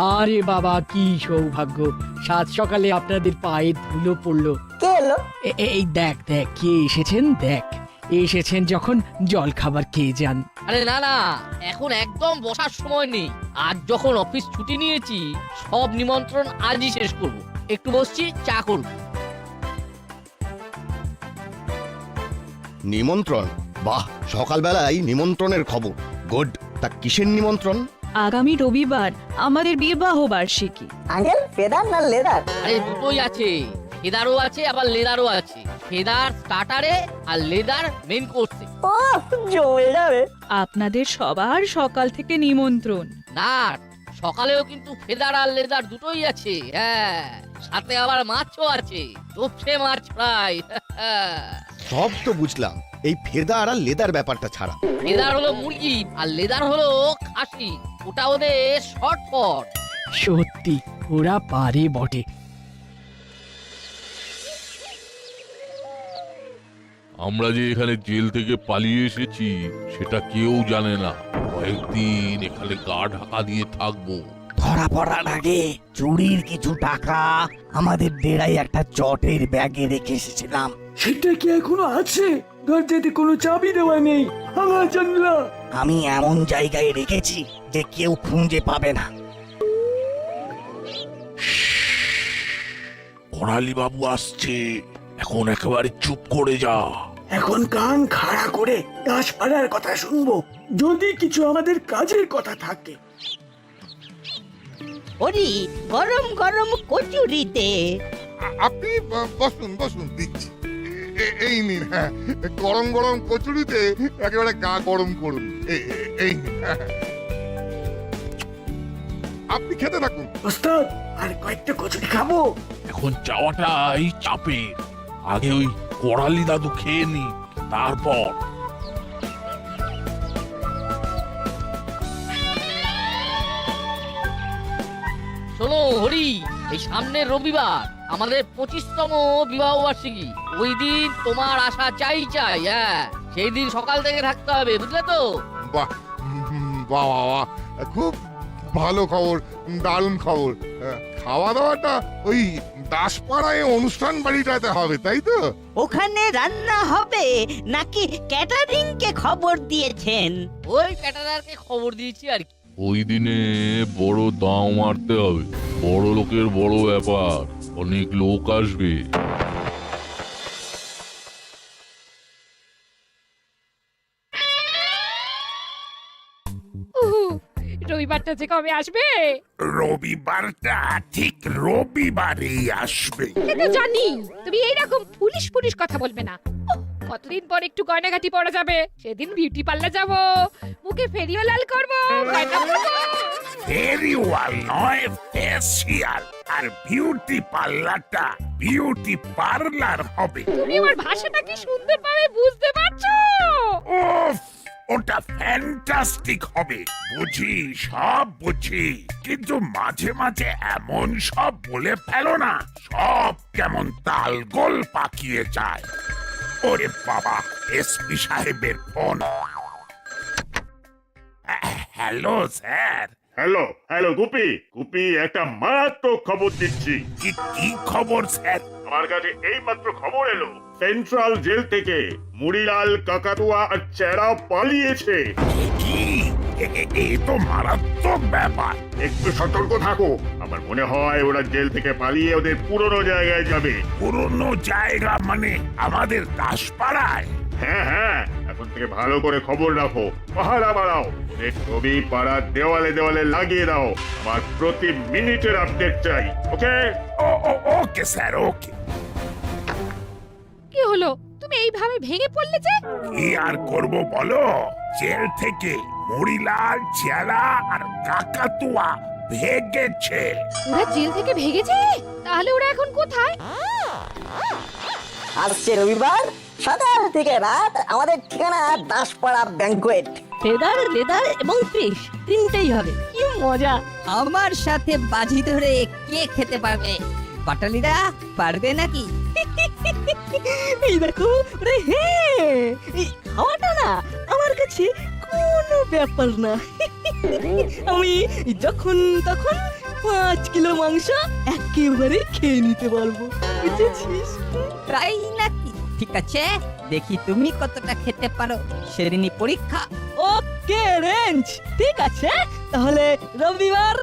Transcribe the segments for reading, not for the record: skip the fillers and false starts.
আরে বাবা কি সৌভাগ্য, সাত সকালে আপনাদের পায়ে ধুলো পড়লো। কে এলো? এই দেখ দেখ কে এসেছেন, দেখ এসেছেন যখন জল খাবার খেয়ে যান। আরে না না, এখন একদম বসার সময় নেই। আজ যখন অফিস ছুটি নিয়েছি, সব নিমন্ত্রণ আজই শেষ করব। একটু বসছি, চা করব। নিমন্ত্রণ? বাহ, সকালবেলায় নিমন্ত্রণের খবর। গুড। তা কিসের নিমন্ত্রণ? আগামী রবিবার আমাদের বিবাহ বার্ষিকী। আঙ্কেল ফেদার না লেদার? আরে দুটোই আছে, ফেদারও আছে আবার লেদারও আছে। ফেদার স্টার্টারে আর লেদার মেন কোর্সে। ও জমে যাবে। আপনাদের সবার সকাল থেকে নিমন্ত্রণ। না, সকালেও কিন্তু ফেদার আর লেদার দুটোই আছে। হ্যাঁ, সাথে আবার মাছও আছে, চোপসে মাছ ফ্রাই। সব তো বুঝলাম, এই ফেদার আর লেদার ব্যাপারটা ছাড়া। ফেদার হলো মুরগি আর লেদার হলো খাসি, ওটা ওদের শর্টকাট। সত্যি ওরা পারে বটে। আমরা যে এখানে জেল থেকে পালিয়ে এসেছি সেটা কেউ জানে না। কয়েকদিন এখানে গা ঢাকা দিয়ে থাকবো। ধরা পড়ার আগে চুরির কিছু টাকা আমাদের ডেরায় একটা চটের ব্যাগে রেখে এসেছিলাম। সেটা কি এখনো আছে? দরজাতে কোনো চাবি দেওয়া নেই, ভাঙা জানলা। আমি এমন জায়গায় রেখেছি যে কেউ খুঁজে পাবে না। করালি বাবু আসছে, এখন একেবারে চুপ করে যা। এখন কান খাড়া করে দাসপাড়ার কথা শুনবো, যদি কিছু আমাদের কাজের কথা থাকে। ওরি গরম গরম কচুরিতে। আপনি বসুন বসুন, দিচ্ছি। এই নিন। হ্যাঁ, গরম গরম কচুরিতে একেবারে গা গরম করুন। এই নিন। হ্যাঁ। আপনি খেতে থাকুন। ওস্তাদ, আর কয়েকটা কচুরি খাবো। এখন চাওয়াটাই চাপের। আগে ওই করালি দাদু খেয়ে নি, তারপর। শোনো হরি, এই সামনের রবিবার আমাদের 25তম বিবাহ বার্ষিকী। ওই দিন তোমার আশা চাই চাই। হ্যাঁ, সেই দিন সকাল থেকে থাকতে হবে, বুঝলে তো? বাহ বাহ বাহ, খুব ভালো খবর, দারুণ খবর। খাওয়া দাওয়াটা ওই দাসপাড়ায় অনুষ্ঠান বাড়িটাতে হবে, তাই তো? ওখানে রান্না হবে নাকি ক্যাটারিং কে খবর দিয়েছেন? ওই ক্যাটারারকে খবর দিয়েছি আর কি। ওই দিনে বড় দাম মারতে হবে। বড় লোকের বড় ব্যাপার, অনেক লোক আসবে। রবিবারটা যে কবে আসবে? রবিবারটা ঠিক রবিবারেই আসবে। সেটা জানি, তুমি এইরকম পুলিশ পুলিশ কথা বলবে না। কতদিন পর একটু গয়নাঘাটি পরা যাবে, সেদিন বিউটি পার্লার যাব, মুখে ফেরিওয়াল করবো, গয়না পরবো। ফেরিওয়াল নয়, ফেসিয়াল। আর বিউটি পার্লারটা বিউটি পার্লার হবে। তুমি আমার ভাষাটা কি সুন্দরভাবে বুঝতে পারছো? উফ, ওটা ফ্যান্টাস্টিক হবে। বুঝি, সব বুঝি, কিন্তু মাঝে মাঝে এমন সব বলে ফেলো না, সব কেমন তালগোল পাকিয়ে যায়। ওরে বাবা, এসপি সাহেবের phone. Hello sir. Hello hello Gupi, Gupi একটা মারাত্মক খবর দিচ্ছি। কি খবর স্যার? আমার কাছে এইমাত্র খবর এলো, সেন্ট্রাল জেল থেকে মুড়িলাল, কাকাতুয়া আর চেরা পালিয়েছে। কি? এ তো মারাত্মক ব্যাপার। একটু সতর্ক থাকো। আমার মনে হয় ওরা জেল থেকে পালিয়ে ওদের পুরনো জায়গায় যাবে। পুরনো জায়গা মানে আমাদের দাসপাড়ায়? হ্যাঁ হ্যাঁ, এখন থেকে ভালো করে খবর রাখো, পাহারা বাড়াও, ওদের ছবি পাড়ার দেওয়ালে দেওয়ালে লাগিয়ে দাও। আমার প্রতি মিনিটের আপডেট চাই। ওকে? ওকে স্যার, ওকে। কি হলো, তুমি এইভাবে ভেঙে পড়লে যে? কি আর করব বলো, জেল থেকে মুড়িলাল, চেলা আর কাকাতুয়া ভেগেছে। ওরা জেল থেকে ভেগেছে? তাহলে ওরা এখন কোথায়? আসছে রবিবার, সকাল থেকে রাত আমাদের ঠিকানা দাসপাড়া ব্যাংকোয়েট। ফেদার, লেদার এবং ফিশ তিনটেই হবে। কি মজা! আমার সাথে বাজি ধরে কে খেতে পারবে? পাটালিরা পারবে নাকি? এই দেখো, রে হে, এই খাওয়াটা না আমার কাছে কোনো ব্যাপার না। আমি যখন তখন 5 কিলো মাংস একেবারে খেয়ে নিতে পারবো, বুঝেছিস? তাই নাকি? ঠিক আছে, দেখি তুমি কতটা খেতে পারো, সেদিনই পরীক্ষা। ওকে রেঞ্জ, ঠিক আছে, তাহলে রবিবার।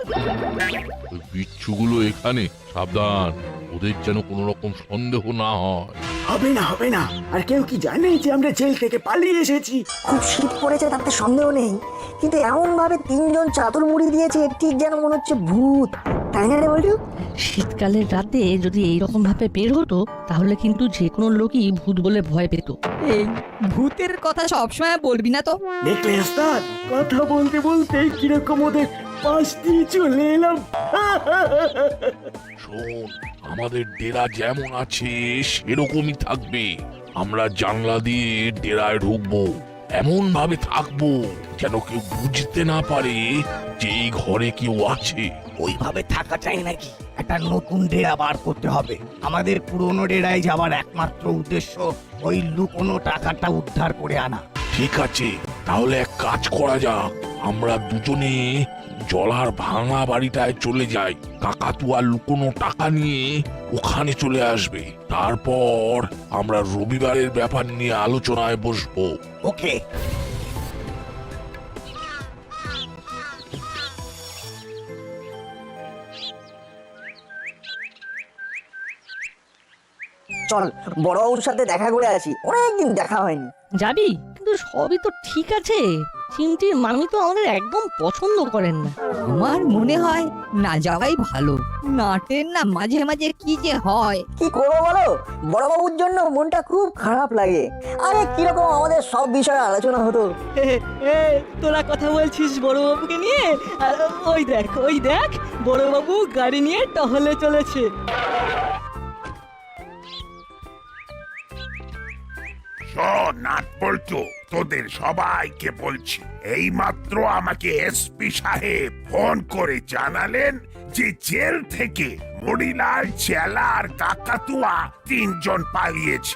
ওই বিচ্ছুগুলো এখানে, সাবধান, ওদের যেন কোনো রকম সন্দেহ না হয়। হবে না, আর কেউ কি জানে যে আমরা জেল থেকে পালিয়ে এসেছি? খুব শীত পড়েছে তাতে সন্দেহ নেই, কিন্তু এমন ভাবে 3 জন চাদর মুড়ি দিয়েছে ঠিক যেন মনে হচ্ছে ভূত, তাই না রে বলটু? শীতকালের রাতে যদি এইরকম ভাবে বের হতো তাহলে কিন্তু যে কোনো লোকই ভূত বলে ভয় পেত। এই ভূতের কথা সবসময় বলবি না তো। দেখলে ওস্তাদ, কথা বলতে বলতে কিরকম ওদের পাশ দিয়ে চলে এলাম। শোন, আমাদের ডেরা যেমন আছে সেরকমই থাকবে। আমরা জানলা দিয়ে ডেরায় ঢুকবো, এমন ভাবে থাকবো যেন কেউ বুঝতে না পারে যে এই ঘরে কেউ আছে। ওইভাবে থাকা চাই নাকি? একটা নতুন ডেরা বার করতে হবে। আমাদের পুরনো ডেরায় যাওয়ার একমাত্র উদ্দেশ্য ওই লুকোনো টাকাটা উদ্ধার করে আনা। ঠিক আছে, তাহলে এক কাজ করা যাক, আমরা দুজনে জলার ভাঙা বাড়িটায় চলে যাই। কাকাতুয়া লুকোনো টাকা নিয়ে ওখানে চলে আসবে। তারপর আমরা রবিবারের ব্যাপার নিয়ে আলোচনায় বসবো। ওকে। চল বড়বাবুর সাথে দেখা করে আসি, অনেকদিন দেখা হয়নি। যাবি? কিন্তু সবই তো ঠিক আছে, চিমটির মামি তো আমাদের একদম পছন্দ করেন না। আমার মনে হয় না যাওয়াই ভালো। নাটের না মাঝে মাঝে কি যে হয়। কি করবো বলো, বড়বাবুর জন্য মনটা খুব খারাপ লাগে। আরে কিরকম আমাদের সব বিষয়ে আলোচনা হতো। তোরা কথা বলছিস বড়বাবুকে নিয়ে, আর ওই দেখ বড়বাবু গাড়ি নিয়ে টহলে চলেছে। নাট বলতো, তোদের সবাইকে বলছি, এই মাত্র আমাকে এসপি সাহেব ফোন করে জানালেন যে জেল থেকে মরিলাল, চেলা আর কাকাতুয়া 3 জন পালিয়েছে।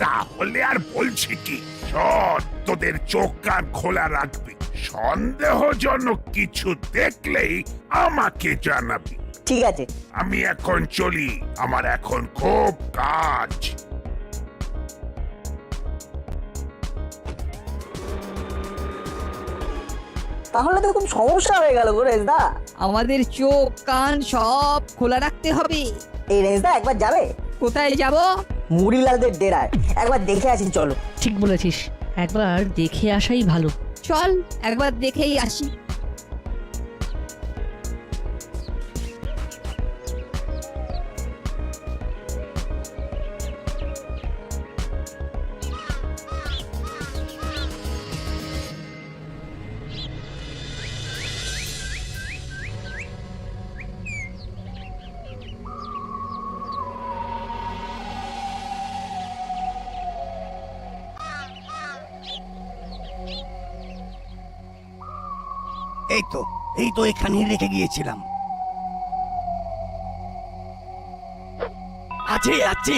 তাহলে আর বলছি কি, শোন, তোদের চোখ কান খোলা রাখবি, সন্দেহজনক কিছু দেখলেই আমাকে জানাবি। ঠিক আছে, আমি এখন চলি, আমার এখন খুব কাজ। তাহলে তো খুব সমস্যা হয়ে গেল গো রেজদা। আমাদের চোখ কান সব খোলা রাখতে হবে। এই রেজদা একবার যাবে? কোথায় যাব? মুড়িলালদের ডেরায় একবার দেখে আসি, চলো। ঠিক বলেছিস, একবার দেখে আসাই ভালো। চল একবার দেখেই আসি। এই তো এখানেই রেখে গিয়েছিলাম। আছে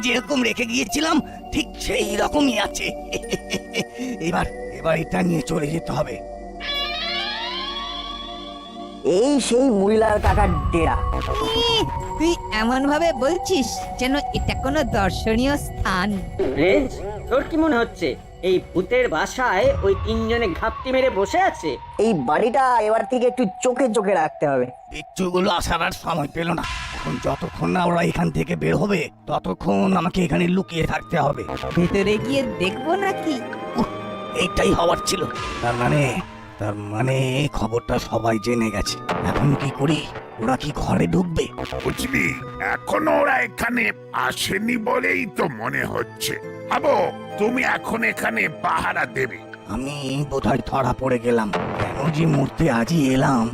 যেরকম রেখে গিয়েছিলাম ঠিক সেই রকমই আছে। এবার এটা নিয়ে চলে যেতে হবে। এই সেই মুড়িলাল কাকার ডেরা। তুই এমন ভাবে বলছিস যেন এটা কোনো দর্শনীয় স্থান। রেঞ্জ, তোর কি মনে হচ্ছে এই ভূতের বাসায় ওই 3 জনে ঘাপটি মেরে বসে আছে? এই বাড়িটা এবার থেকে একটু চোখে চোখে রাখতে হবে। বিচ্ছুগুলো আসার আর সময় পেল না। এখন যতক্ষণ না ওরা এখান থেকে বের হবে ততক্ষণ আমাকে এখানে লুকিয়ে থাকতে হবে। ভেতরে গিয়ে দেখবো নাকি? এইটাই হওয়ার ছিল। তার মানে খবরটা সবাই জেনে গেছে। এখন কি করি? ওরা কি ঘরে ঢুকবে? বুঝলি, এখনো ওরা এখানে আসেনি বলেই তো মনে হচ্ছে। আবো, তুমি এখন এখানে পাহারা দেবে। আমি বোধহয় ধরা পড়ে গেলাম। কেন যে মরতে আজই এলাম।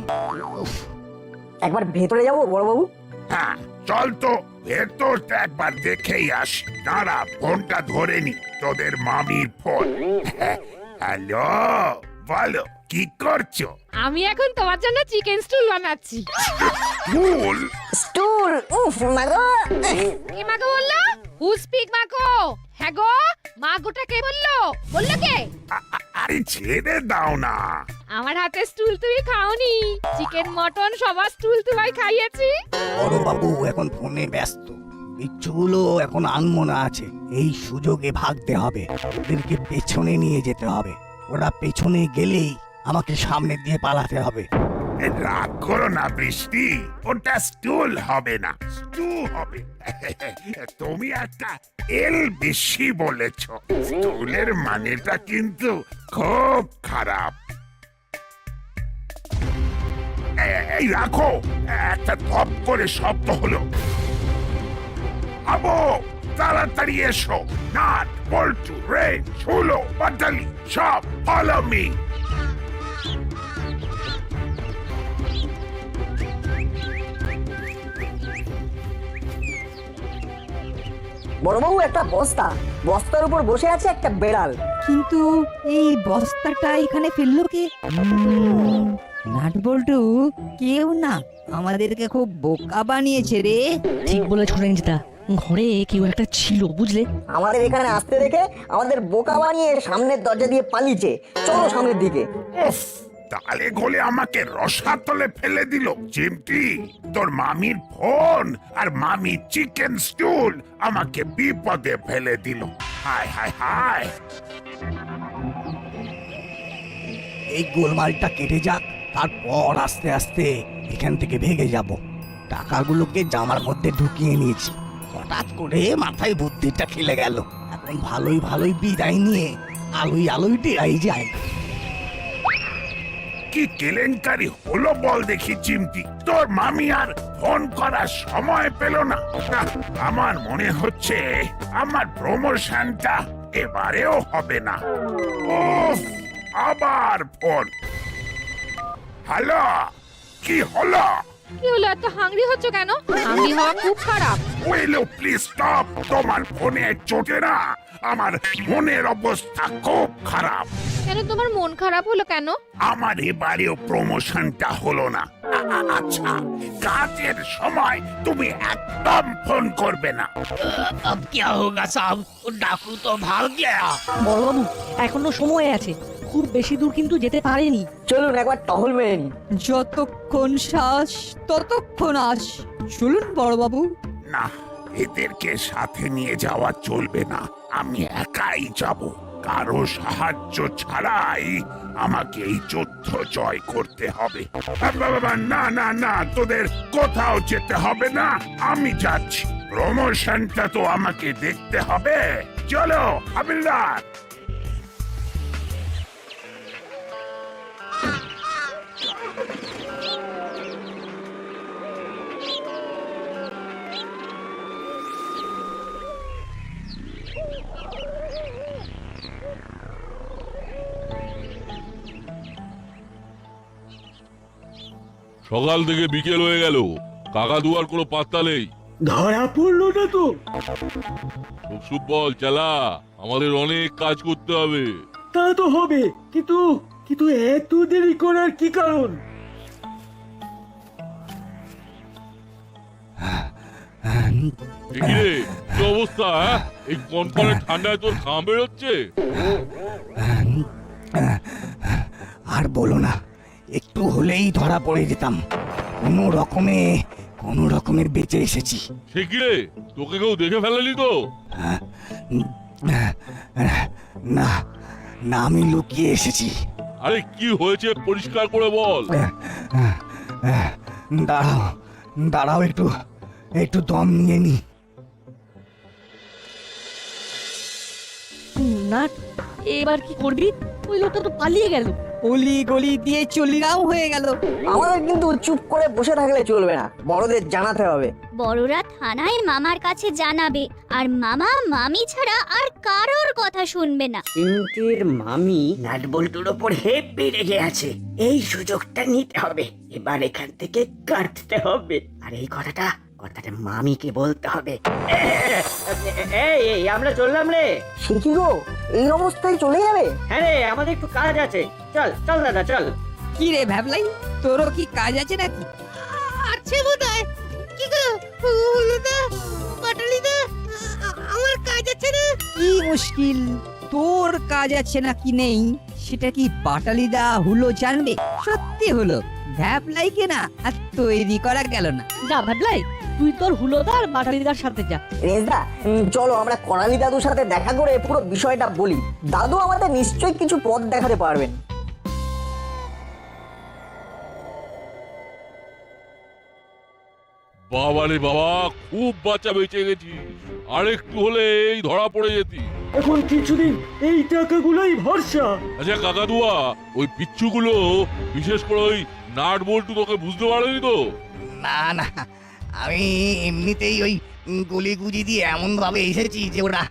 একবার ভেতরে যাবো বড়বাবু? হ্যাঁ চল তো, ভেতরটা একবার দেখেই আসি। দাঁড়া, ফোনটা ধরে নি, তোদের মামির ফোন। হ্যালো, বলো কি করছো? আমি এখন তোমার জন্য চিকেন স্টুল বানাচ্ছি। ফুল স্টুল? উফ মাগো। কে মাগো বললো? হু স্পিক মাগো? হ্যাঁ গো, মাগোটা কে বললো? বললো কে? আরে ছেড়ে দাও না। আমার হাতে স্টুল তুমি খাওনি, চিকেন মটন সবার স্টুল তোমায় খাইয়েছি। বড় বাবু এখন ফোনে ব্যস্ত, বিচ্ছুগুলো এখন আনমনা আছে। এই সুযোগে ভাগতে হবে, ওদেরকে পেছনে নিয়ে যেতে হবে। ওরা পেছনে গেলেই আমাকে সামনে দিয়ে পালাতে হবে। রাগ করো না বৃষ্টি, ওটা স্টুল হবে না, স্টু হবে। তুমি একটা এল বেশি বলেছ। স্টুলের মানেটা কিন্তু খুব খারাপ। এই রাখো, একটা ধপ করে শব্দ হলো। আবো তাড়াতাড়ি এসো, নাট বল্টু রেন ঝুলো পাটালি সব ফলো মি। বড়বাবু একটা বস্তা, বস্তার উপর বসে আছে একটা বেড়াল। কিন্তু এই বস্তাটা এখানে ফেললো কে? নাট বল্টু কেউ না, আমাদেরকে খুব বোকা বানিয়েছে রে। ঠিক বলেছ রেঞ্জদা, ঘরে কেউ একটা ছিল বুঝলে। আমাদের এখানে আসতে দেখে আমাদের বোকা বানিয়ে সামনের দরজা দিয়ে পালিয়েছে। চলো সামনের দিকে। উফ, তালে গোলে আমাকে রসাতলে ফেলে দিল। চিমটি, তোর মামির ফোন আর মামি চিকেন স্টুল আমাকে বিপদে ফেলে দিল। হায় হায় হায়। এই গোলমালটা কেটে যাক, তারপর আস্তে আস্তে এখান থেকে ভেগে যাব। টাকাগুলোকে জামার মধ্যে ঢুকিয়ে নিয়েছি, হঠাৎ করে মাথায় বুদ্ধিটা খেলে গেল। এখন ভালোই ভালোই বিদায় নিয়ে আলোই আলোই ডেরাই যায়। কি কেলেঙ্কারি হলো বল দেখি চিমটি, তোর মামি আর ফোন করার সময় পেল না। আমার মনে হচ্ছে আমার প্রমোশনটা এবারেও হবে না। উফ, আবার ফোন। হ্যালো, কি হলো? কি হলো, এত হাংরি হচ্ছ কেন? হাংরি হওয়া খুব খারাপ। Will please stop? তোমার ফোনে চোটে না আমার মনের অবস্থা খুব খারাপ। কেন তোমার মন খারাপ হলো কেন? আমার এবারেও প্রমোশনটা হলো না। আচ্ছা, কাজের সময় তুমি একদম ফোন করবে না। अब क्या होगा साहब, डाकू तो भाग गया। বড়বাবু এখনো সময় আছে, খুব বেশি দূর কিন্তু যেতে পারেনি। চলুন একবার টহল মেরে নি। যতক্ষণ শ্বাস ততক্ষণ আস। চলুন বড়বাবু। না, এদেরকে সাথে নিয়ে যাওয়া চলবে না। আমি একাই যাব, কারো সাহায্য ছাড়াই আমাকে এই যুদ্ধ জয় করতে হবে। না না না, তোদের কোথাও যেতে হবে না, আমি যাচ্ছি। প্রমোশনটা তো আমাকে দেখতে হবে। চলো হাবিলদার। সকাল থেকে বিকেল হয়ে গেল, কাকা দুয়ার কোনো পাত্তা নেই। ধরা পড়লো না তো? সুপ বল চালা, আমাদের অনেক কাজ করতে হবে। তা তো হবে, কিন্তু কিন্তু এত দেরি করার কি কারণ? কি রে, কি অবস্থা? এই কনকনে ঠান্ডায় তোর ঘাম বেরোচ্ছে? আর বলো না, একটু হলেই ধরা পড়ে যেতাম। কোনো রকমের বেঁচে এসেছি। সে কি রে, তোকে কেউ দেখে ফেলেনি তো? না না, আমি লুকিয়ে এসেছি। আরে কি হয়েছে পরিষ্কার করে বল। দাঁড়াও দাঁড়াও, একটু দম নিয়ে নি। নাট, এবার কি করবি? ওই লোকটা তো পালিয়ে গেল। অলি গলি দিয়ে চলিরাও হয়ে গেল। আমাদের কিন্তু চুপ করে বসে থাকলে চলবে না, বড়দের জানাতে হবে। বড়রা থানায় মামার কাছে জানাবে, আর মামা মামি ছাড়া আর কারোর কথা শুনবে না। চিমটির মামি নাট বল্টুর ওপর হেব্বি রেগে আছে। এই সুযোগটা নিতে হবে, এবার এখান থেকে কাটতে হবে। আর এই কথাটা মামিকে বলতে হবে। এই আমরা চললাম রে। সে কি গো, এই অবস্থায় চলে যাবে? হ্যাঁ রে, আমাদের একটু কাজ আছে। চল চল দাদা চল। কি রে ভাবলাই, তোরও কি কাজ আছে নাকি? আছে বোধহয়। কি গো হলুদা, পাটালিদা, আমার কাজ আছে না? কি মুশকিল, তোর কাজ আছে নাকি নেই সেটা কি পাটালিদা হুলো জানবে? সত্যি হলো ভ্যাবলাই কেনা আর তৈরি করা গেল না। যা ভাবলাই, তুই তোর হুলোদার বাটালিদার সাথে যা। রেজদা, চলো আমরা করালি দাদুর সাথে দেখা করে পুরো বিষয়টা বলি। দাদু আমাদের নিশ্চয়ই কিছু পথ দেখাতে পারবেন। বাবারে বাবা, খুব বাঁচা বেঁচে গেছি। আরেকটু হলেই ধরা পড়ে যেতি। এখন কিছুদিন এই টাকাগুলোই ভরসা। আচ্ছা কাকাতুয়া, ওই পিচ্ছুগুলো বিশেষ করে ওই নাট বল্টু তোকে বুঝতে পারেনি তো? না না, আমি এমনিতেই ওই গলি গুজি দিয়ে এমন ভাবে এসেছি যে ওরা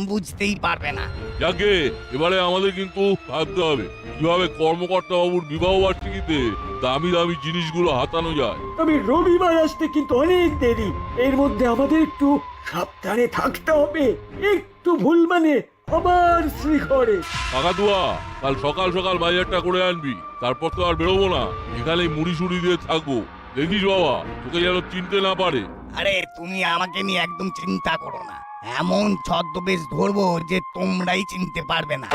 বুঝতেই পারবে না। যাকে এবারে আমাদের কিন্তু ভাবতে হবে কিভাবে কর্মকর্তা বাবুর বিবাহ বার্ষিকীতে দামি দামি জিনিসগুলো হাতানো যায়। তবে রবিবার আসতে কিন্তু অনেক দেরি। এর মধ্যে আমাদের একটু সাবধানে থাকতে হবে। একটু ভুল মানে আবার শ্রীঘরে। কাকাতুয়া, কাল সকাল সকাল বাজারটা করে আনবি, তারপর তো আর বেরোবো না, এখানেই মুড়ি সুড়ি দিয়ে থাকবো। দেখিস বাবা, তোকে যেন চিনতে না পারে। আরে তুমি আমাকে নিয়ে একদম চিন্তা করো না, এমন ছদ্মবেশ ধরবো যে তোমরাই চিনতে পারবে না।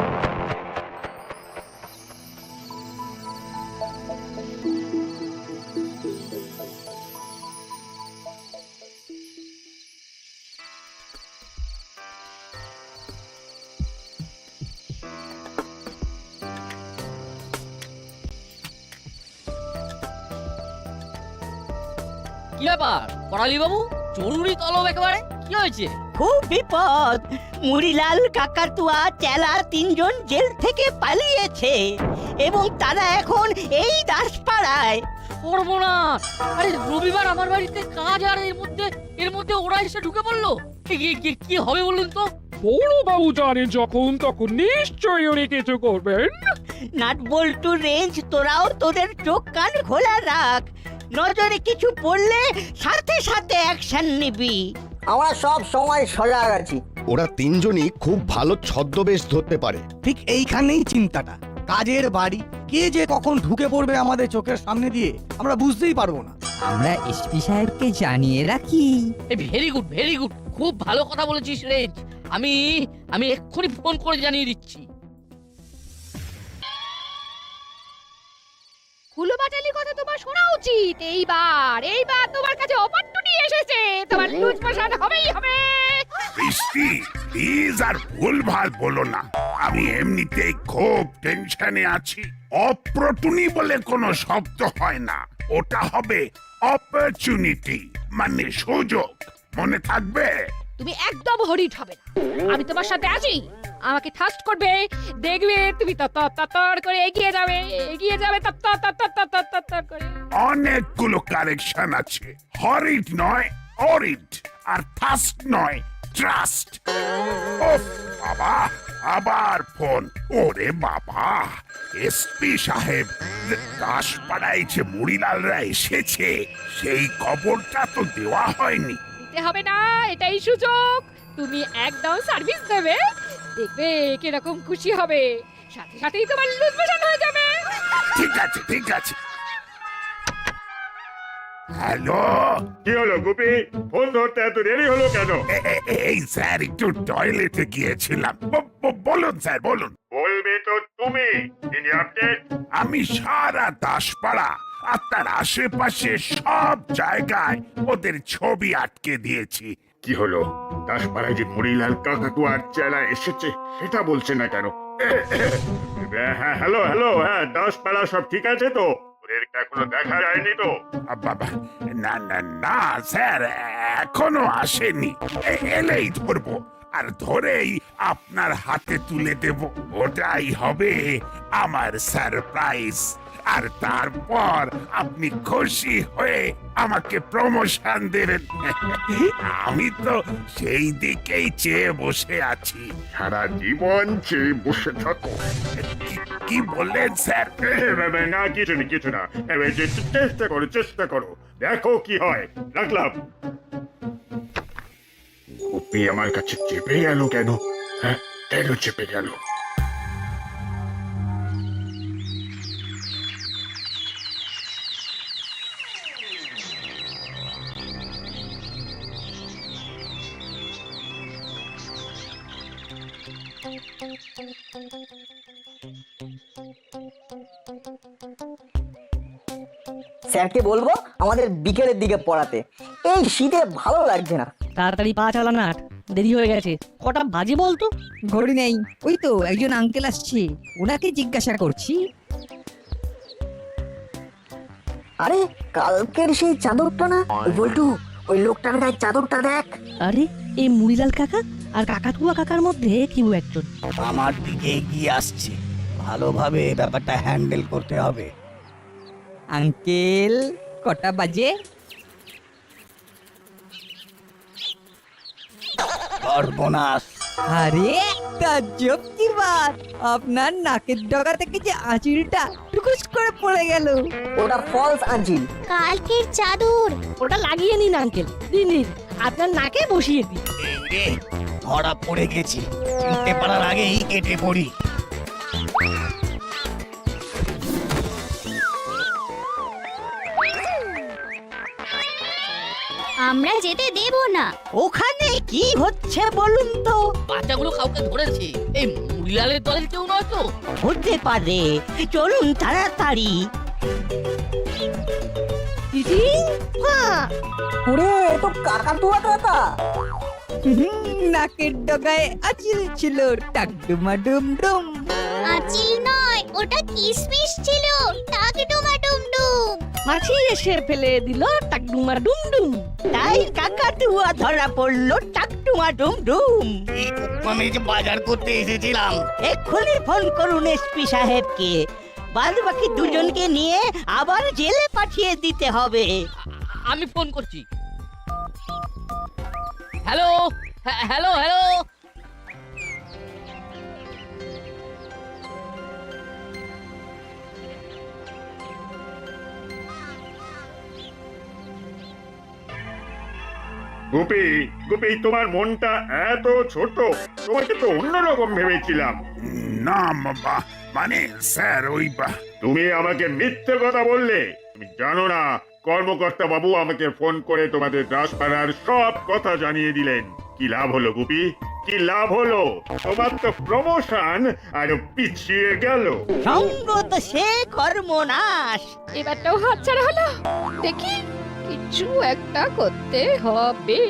কি ব্যাপার করালি বাবু, জরুরি তলব একেবারে, কি হয়েছে? খুব বিপদ, মুড়িলাল, কাকাতুয়া, চেলা তিনজন জেল থেকে পালিয়েছে এবং তারা এখন এই দাসপাড়ায়। সর্বনাশ! আরে রবিবার আমার বাড়িতে কাজ, আর এর মধ্যে ওরা এসে ঢুকে পড়লো। কি হবে বলুন তো? বড় বাবু জানে যখন তখন নিশ্চয়ই উনি কিছু করবেন। নাট বল্টু, রেঞ্জ, তোরাও তোদের চোখ কান খোলা রাখ। নজরে কিছু পড়লে সাথে সাথে অ্যাকশন নিবি। আমরা সব সময় সজাগ আছি। ওরা তিনজনই খুব ভালো ছদ্মবেশ ধরতে পারে। ঠিক এইখানেই চিন্তাটা। কাজের বাড়ি, কে যে কখন ঢুকে পড়বে আমাদের চোখের সামনে দিয়ে আমরা বুঝতেই পারবো না। আমরা এসপি সাহেবকে জানিয়ে রাখি। ভেরি গুড, ভেরি গুড, খুব ভালো কথা বলেছিস রেঞ্জ। আমি এক্ষুনি ফোন করে জানিয়ে দিচ্ছি। হুলো বাটালি কথা তোমার শোনা উচিত। এইবার তোমার কাছে অপরচুনিটি এসেছে, তোমার লুজ মোশন হবেই হবে। বৃষ্টি, প্লিজ আর ভুলভাল বলো না। আমি এমনিতেই খুব টেনশনে আছি। অপ্রটুনি বলে কোনো শব্দ হয় না, ওটা হবে অপরচুনিটি, মানে সুযোগ। মনে থাকবে? তুমি একদম হরিট হবে না। আমি তোমার সাথে আছি। আমাকে থাস্ট করবে, দেখবে তুমি তত্তর করে এগিয়ে যাবে তত্তর করে। অনেকগুলো কারেকশন আছে। হরিট নয় অরিট, আর ফাস্ট নয় ট্রাস্ট। ওফ বাবা, আবার ফোন। ওরে বাবা, এসপি সাহেব, দাসপাড়ায় যে মুড়িলালরা এসেছে সেই খবরটা তো দেওয়া হয়নি। দিতে হবে না, এটাই সুযোগ। তুমি একদম সার্ভিস দেবে, দেখবে কিরকম খুশি হবে। সাথে সাথেই তোমার লুজ মোশন হয়ে যাবে। ঠিক আছে, ঠিক আছে। হ্যালো, কি হলো গুপি, ফোন ধরতে এত দেরি হলো কেন? এই স্যার, একটু টয়লেটে গিয়েছিলাম। বলুন স্যার, বলুন। বলবে তো তুমি। তিনি আপডেট? আমি সারা দাসপাড়া আর তার আশেপাশে সব জায়গায় ওদের ছবি আটকে দিয়েছি। কি হলো? দাসপাড়ায় যে মুড়িলাল, কাকাতুয়া আর চেলা এসেছে সেটা বলছে না কেন? হ্যাঁ, হ্যালো হ্যালো, হ্যাঁ, দাসপাড়া সব ঠিক আছে তো? ওদের এখনো দেখা যায়নি তো? বাবা, না না না স্যার, এখনো আসেনি। এলেই ধরবো, আর ধরেই আপনার হাতে তুলে দেব। ওটাই হবে আমার সারপ্রাইজ। আর তারপর আপনি খুশি হয়ে আমাকে প্রমোশন দেবেন। আমি তো সেই দিকেই চেয়ে বসে আছি। সারা জীবন চেয়ে বসে থাকো। কি বললেন স্যার? না, কিছু না। চেষ্টা করো, দেখো কি হয়। রাখলাম। গুপি আমার কাছে চেপে গেল কেন? হ্যাঁ, কেন চেপে গেল? স্যারকে বলবো আমাদের বিকেলের দিকে পড়াতে, এই শীতে ভালো লাগছে না। তাড়াতাড়ি পা চালা না, দেরি হয়ে গেছে। কটা বাজে বলতো? ঘড়ি নেই, ওই তো একজন আঙ্কেল আসছে, ওনাকে জিজ্ঞাসা করছি। আরে কালকের সেই চাদরটা না? ওই বল্টু, ওই লোকটার গায়ে চাদরটা দেখ। আরে এই মুড়িলাল কাকা আর কাকাতুয়া কাকার মধ্যে কেউ একজন আমার দিকে এগিয়ে আসছে, ভালোভাবে ব্যাপারটা হ্যান্ডেল করতে হবে। আঙ্কেল কটা বাজে? সর্বনাশ! আরে তাজ্জব কি বাত, আপনার নাকের ডগা থেকে যে আঁচিলটা টুকুস করে পড়ে গেল। ওটা ফলস আঞ্জিল। কালকের চাদর। ওটা লাগিয়ে নিন আঙ্কেল, দিন আপনার নাকে বসিয়ে দিন। এই রে, ধরা পড়ে গেছি, চিনতে পারার আগেই কেটে পড়ি। আমরা যেতে দেব না। ওখানে কি হচ্ছে বলুন তো? বাচ্চাগুলো কাউকে ধরেছে, এই মুড়িলালের দলের কেউ নয় তো? হতে পারে, চলুন তাড়াতাড়ি। দিদি ওরে, এ তো কাকাতুয়া কাকা। নাকের ডগায় আঁচিল ছিল, টাকডুমা ডুম ডুম। আঁচিল নয়, ওটা কিসমিস ছিল। টাক ডুমা ডুম ডুম। মাছি এসে ফেলে দিল টাকডুমা ডুম ডুম। তাই কাকাতুয়া ধরা পড়লো টাকটুমা ডুম ডুম। আমি যে বাজার করতে এসেছিলাম। এক্ষুনি ফোন করুন এসপি সাহেবকে, বাদ বাকি দুজনকে নিয়ে আবার জেলে পাঠিয়ে দিতে হবে। আমি ফোন করছি। Hello hello hello, Gupi Gupi, তোমার মনটা এত ছোট, তোমাকে তো অন্যরকম ভেবেছিলাম। না মানে স্যার, ওই তুমি আমাকে মিথ্যে কথা বললে। তুমি জানো না, কর্মকর্তা বাবু আমাকে ফোন করে তোমাদের দাসপাড়ার সব কথা জানিয়ে দিলেন। কি লাভ হলো গুপি, কি লাভ হলো? তোমার তো প্রমোশন আরো পিছিয়ে গেল। সঙ্গ তো সে কর্মনাশ। এবারটাও হাতছাড়া হলো। দেখি কিছু একটা করতে হবে।